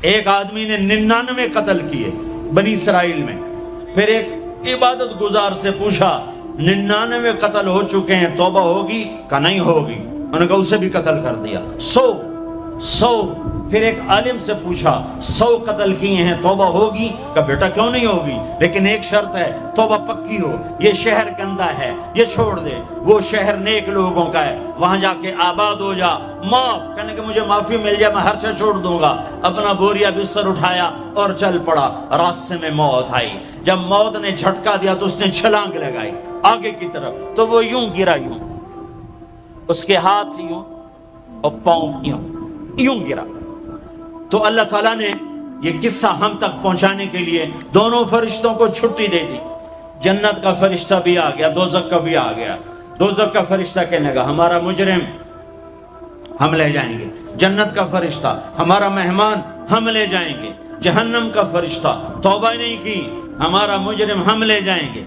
ایک آدمی نے 99 قتل کیے بنی اسرائیل میں. پھر ایک عبادت گزار سے پوچھا 99 قتل ہو چکے ہیں، توبہ ہوگی؟ کہ نہیں ہوگی. انہوں نے کہا اسے بھی قتل کر دیا. 100. پھر ایک عالم سے پوچھا 100 قتل کیے ہیں، توبہ ہوگی؟ کہ بیٹا کیوں نہیں ہوگی، لیکن ایک شرط ہے، توبہ پکی ہو. یہ شہر گندا ہے، یہ چھوڑ دے. وہ شہر نیک لوگوں کا ہے، وہاں جا کے آباد ہو جا. معاف کہنے کہ مجھے معافی مل جائے میں ہر شے چھوڑ دوں گا. اپنا بوریا بستر اٹھایا اور چل پڑا. راستے میں موت آئی. جب موت نے جھٹکا دیا تو اس نے چھلانگ لگائی آگے کی طرف، تو وہ یوں گرا، یوں اس کے ہاتھ یوں اور پاؤں یوں گرا. تو اللہ تعالیٰ نے یہ قصہ ہم تک پہنچانے کے لیے دونوں فرشتوں کو چھٹی دے دی. جنت کا فرشتہ بھی آ گیا، دوزخ کا بھی آ گیا. دوزخ کا فرشتہ کہنے لگا ہمارا مجرم ہم لے جائیں گے. جنت کا فرشتہ ہمارا مہمان ہم لے جائیں گے. جہنم کا فرشتہ توبہ نہیں کی ہمارا مجرم ہم لے جائیں گے.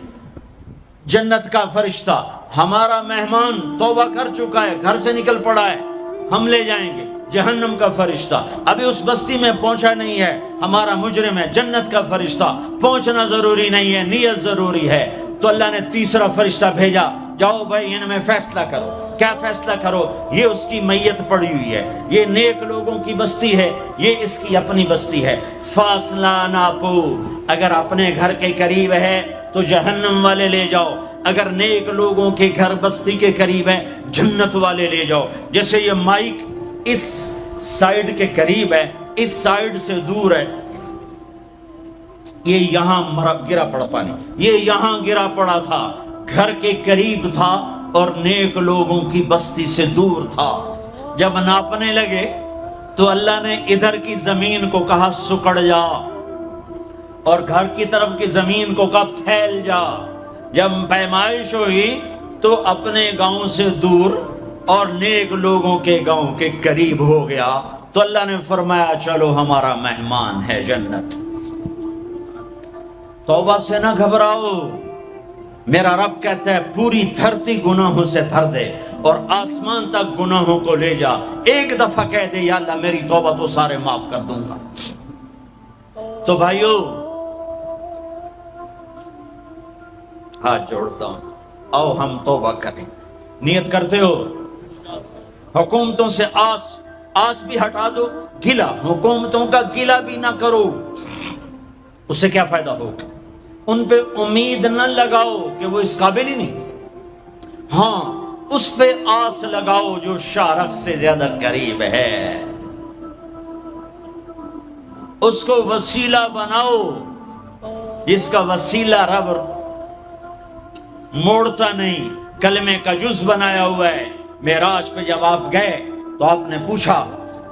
جنت کا فرشتہ ہمارا مہمان توبہ کر چکا ہے، گھر سے نکل پڑا ہے، ہم لے جائیں گے. جہنم کا فرشتہ ابھی اس بستی میں پہنچا نہیں ہے، ہمارا مجرم ہے. جنت کا فرشتہ پہنچنا ضروری نہیں ہے، نیت ضروری ہے. تو اللہ نے تیسرا فرشتہ بھیجا، جاؤ بھائی ان میں فیصلہ کرو. کیا فیصلہ کرو؟ یہ اس کی میت پڑی ہوئی ہے، یہ نیک لوگوں کی بستی ہے، یہ اس کی اپنی بستی ہے. فاصلہ ناپو، اگر اپنے گھر کے قریب ہے تو جہنم والے لے جاؤ، اگر نیک لوگوں کے گھر بستی کے قریب ہے جنت والے لے جاؤ. جیسے یہ مائک اس سائیڈ کے قریب ہے، اس سائیڈ سے دور ہے، یہ یہاں گرا پڑا پانی، یہ یہاں گرا پڑا تھا، گھر کے قریب تھا اور نیک لوگوں کی بستی سے دور تھا. جب ناپنے لگے تو اللہ نے ادھر کی زمین کو کہا سکڑ جا، اور گھر کی طرف کی زمین کو کہا پھیل جا. جب پیمائش ہوئی تو اپنے گاؤں سے دور اور نیک لوگوں کے گاؤں کے قریب ہو گیا. تو اللہ نے فرمایا چلو ہمارا مہمان ہے جنت. توبہ سے نہ گھبراؤ، میرا رب کہتا ہے پوری دھرتی گناہوں سے بھر دے اور آسمان تک گناہوں کو لے جا. ایک دفعہ کہہ دے یا اللہ میری توبہ تو سارے معاف کر دوں گا. تو بھائیو ہاتھ جوڑتا ہوں، آؤ ہم توبہ کریں. نیت کرتے ہو؟ حکومتوں سے آس بھی ہٹا دو، گلا حکومتوں کا گلا بھی نہ کرو. اس سے کیا فائدہ ہوگا؟ ان پہ امید نہ لگاؤ کہ وہ اس قابل ہی نہیں. ہاں اس پہ آس لگاؤ جو شارک سے زیادہ قریب ہے، اس کو وسیلہ بناؤ جس کا وسیلہ رب موڑتا نہیں، کلمے کا جز بنایا ہوا ہے. معراج پہ جب آپ گئے تو آپ نے پوچھا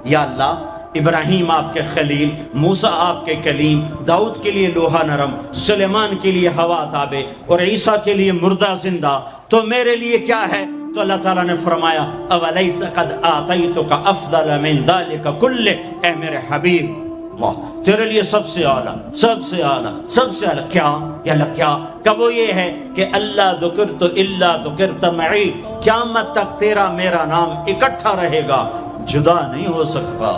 یا اللہ ابراہیم آپ کے خلیل، موسیٰ آپ کے کلیم، داؤد کے لیے لوہا نرم، سلیمان کے لیے ہوا تابع اور عیسیٰ کے لیے مردہ زندہ، تو میرے لیے کیا ہے؟ تو اللہ تعالیٰ نے فرمایا اولیس قد آتیتک افضل من ذلک کلہ، اے میرے حبیب واہ تیرے لیے سب سے اعلیٰ، سب سے اعلیٰ، سب سے اعلیٰ کیا؟ یا اللہ کیا؟ کہ وہ یہ ہے کہ اللہ ذکرت الا ذکرت معی، قیامت تک تیرا میرا نام اکٹھا رہے گا، جدا نہیں ہو سکتا.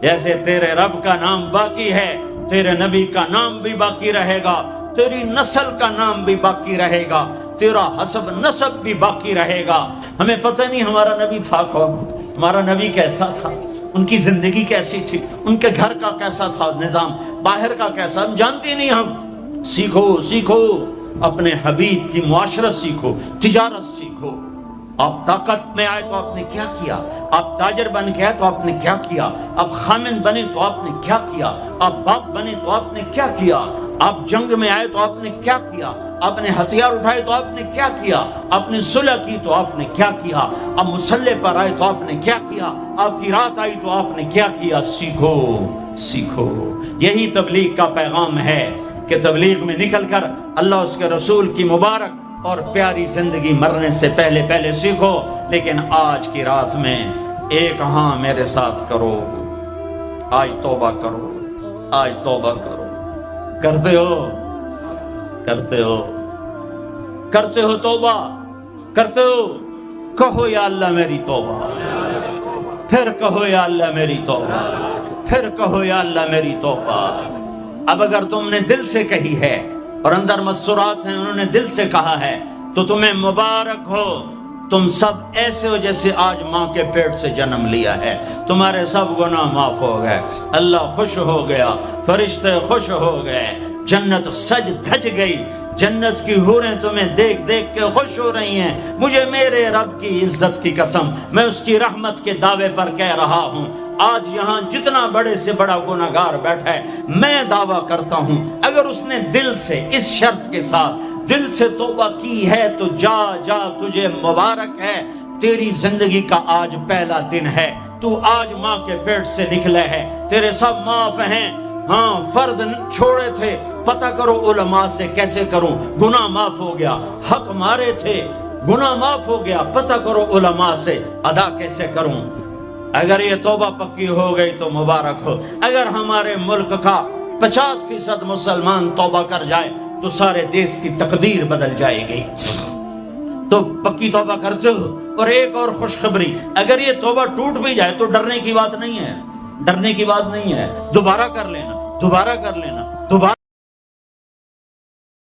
جیسے تیرے رب کا نام باقی ہے، تیرے نبی کا نام بھی باقی رہے گا، تیری نسل کا نام بھی باقی رہے گا، تیرا حسب نسب بھی باقی رہے گا. ہمیں پتہ نہیں ہمارا نبی تھا کون، ہمارا نبی کیسا تھا، ان کی زندگی کیسی تھی، ان کے گھر کا کیسا تھا نظام، باہر کا کیسا، ہم جانتے نہیں. ہم سیکھو اپنے حبیب کی معاشرت سیکھو، تجارت سیکھو. آپ طاقت میں آئے تو آپ نے کیا کیا، آپ تاجر بن کے آئے تو آپ نے کیا کیا، آپ خامن بنے تو آپ نے کیا کیا، آپ باپ بنے تو آپ نے کیا کیا، آپ جنگ میں آئے تو آپ نے کیا کیا، آپ نے ہتھیار اٹھائے تو آپ نے کیا کیا، آپ نے صلح کی تو آپ نے کیا کیا، آپ مسلح پر آئے تو آپ نے کیا کیا، آپ کی رات آئی تو آپ نے کیا کیا. سیکھو. یہی تبلیغ کا پیغام ہے کہ تبلیغ میں نکل کر اللہ اس کے رسول کی مبارک اور پیاری زندگی مرنے سے پہلے سیکھو. لیکن آج کی رات میں ایک ہاں میرے ساتھ کرو، آج توبہ کرو، آج توبہ کرو. کرتے ہو توبہ، کرتے ہو؟ کہو یا اللہ میری توبہ، پھر کہو یا اللہ میری توبہ. پھر کہو یا اللہ میری توبہ۔ اب اگر تم نے دل سے کہی ہے اور اندر مسرات ہیں، انہوں نے دل سے کہا ہے، تو تمہیں مبارک ہو، تم سب ایسے ہو جیسے آج ماں کے پیٹ سے جنم لیا ہے، تمہارے سب گناہ معاف ہو گئے، اللہ خوش ہو گیا، فرشتے خوش ہو گئے، جنت سج دھج گئی، جنت کی حوریں تمہیں دیکھ دیکھ کے خوش ہو رہی ہیں۔ مجھے میرے رب کی عزت کی قسم، میں اس کی رحمت کے دعوے پر کہہ رہا ہوں، آج یہاں جتنا بڑے سے بڑا گناہگار بیٹھا ہے، میں دعویٰ کرتا ہوں اگر اس نے دل سے اس شرط کے ساتھ دل سے توبہ کی ہے تو جا جا، تجھے مبارک ہے، تیری زندگی کا آج پہلا دن ہے، تو آج ماں کے پیٹ سے نکلے ہے، تیرے سب معاف ہیں۔ ہاں فرض چھوڑے تھے، پتہ کرو علماء سے کیسے کروں، گناہ معاف ہو گیا، حق مارے تھے، گناہ معاف ہو گیا، پتہ کرو علماء سے ادا کیسے کروں۔ اگر یہ توبہ پکی ہو گئی تو مبارک ہو۔ اگر ہمارے ملک کا 50% مسلمان توبہ کر جائے تو سارے دیش کی تقدیر بدل جائے گی۔ تو پکی توبہ کرتے ہو۔ اور ایک اور خوشخبری، اگر یہ توبہ ٹوٹ بھی جائے تو ڈرنے کی بات نہیں ہے، ڈرنے کی بات نہیں ہے، دوبارہ کر لینا، دوبارہ کر لینا، دوبارہ